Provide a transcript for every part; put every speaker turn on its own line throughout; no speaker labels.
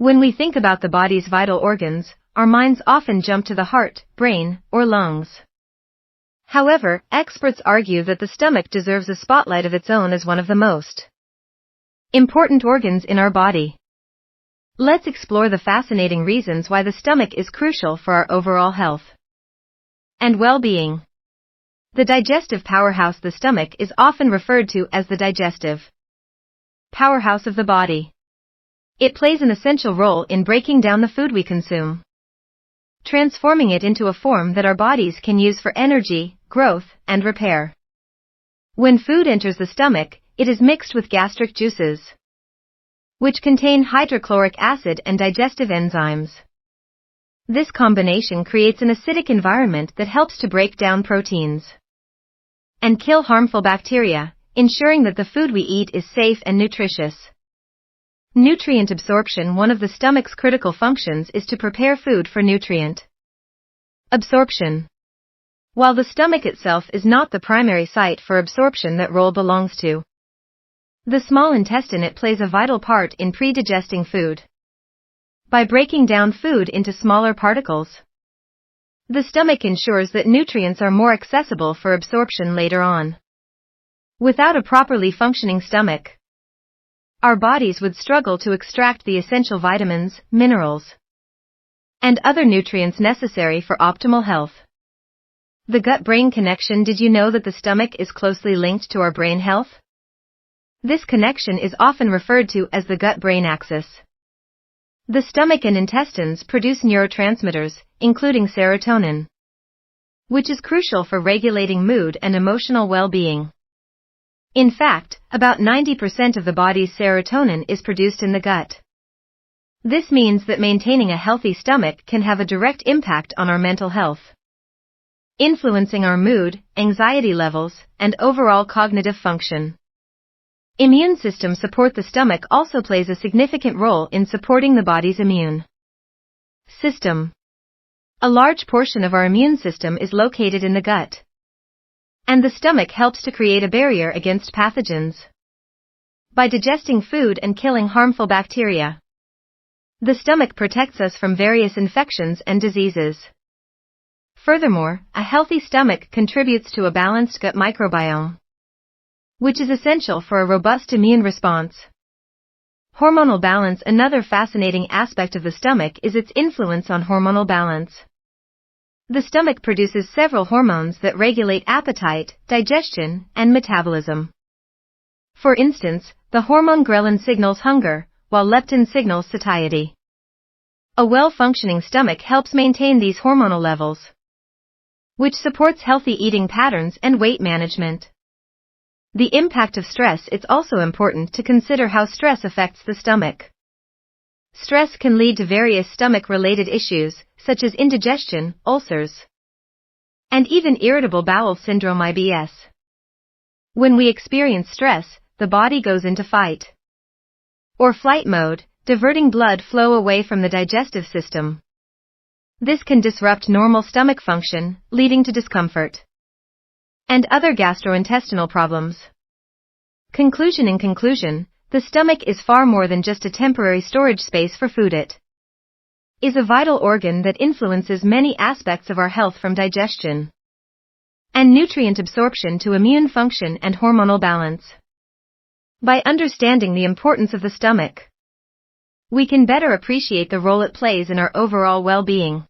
When we think about the body's vital organs, our minds often jump to the heart, brain, or lungs. However, experts argue that the stomach deserves a spotlight of its own as one of the most important organs in our body. Let's explore the fascinating reasons why the stomach is crucial for our overall health and well-being. The digestive powerhouse. The stomach is often referred to as the digestive powerhouse of the body. It plays an essential role in breaking down the food we consume, transforming it into a form that our bodies can use for energy, growth, and repair. When food enters the stomach, it is mixed with gastric juices, which contain hydrochloric acid and digestive enzymes. This combination creates an acidic environment that helps to break down proteins and kill harmful bacteria, ensuring that the food we eat is safe and nutritious. Nutrient absorption. One of the stomach's critical functions is to prepare food for nutrient absorption. While the stomach itself is not the primary site for absorption, that role belongs to the small intestine. It plays a vital part in pre-digesting food. By breaking down food into smaller particles, the stomach ensures that nutrients are more accessible for absorption later on. Without a properly functioning stomach, our bodies would struggle to extract the essential vitamins, minerals, and other nutrients necessary for optimal health. The gut-brain connection. Did you know that the stomach is closely linked to our brain health? This connection is often referred to as the gut-brain axis. The stomach and intestines produce neurotransmitters, including serotonin, which is crucial for regulating mood and emotional well-being. In fact, about 90% of the body's serotonin is produced in the gut. This means that maintaining a healthy stomach can have a direct impact on our mental health, influencing our mood, anxiety levels, and overall cognitive function. Immune system support. The stomach also plays a significant role in supporting the body's immune system. A large portion of our immune system is located in the gut, and the stomach helps to create a barrier against pathogens by digesting food and killing harmful bacteria. The stomach protects us from various infections and diseases. Furthermore, a healthy stomach contributes to a balanced gut microbiome, which is essential for a robust immune response. Hormonal balance. Another fascinating aspect of the stomach is its influence on hormonal balance. The stomach produces several hormones that regulate appetite, digestion, and metabolism. For instance, the hormone ghrelin signals hunger, while leptin signals satiety. A well-functioning stomach helps maintain these hormonal levels, which supports healthy eating patterns and weight management. The impact of stress. It's also important to consider how stress affects the stomach. Stress can lead to various stomach-related issues, such as indigestion, ulcers, and even irritable bowel syndrome (IBS). When we experience stress, the body goes into fight or flight mode, diverting blood flow away from the digestive system. This can disrupt normal stomach function, leading to discomfort and other gastrointestinal problems. Conclusion. In conclusion, the stomach is far more than just a temporary storage space for food. It is a vital organ that influences many aspects of our health, from digestion and nutrient absorption to immune function and hormonal balance. By understanding the importance of the stomach, we can better appreciate the role it plays in our overall well-being.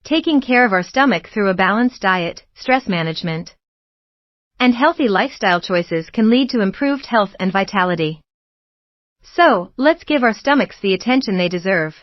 Taking care of our stomach through a balanced diet, stress management, and healthy lifestyle choices can lead to improved health and vitality. So, let's give our stomachs the attention they deserve.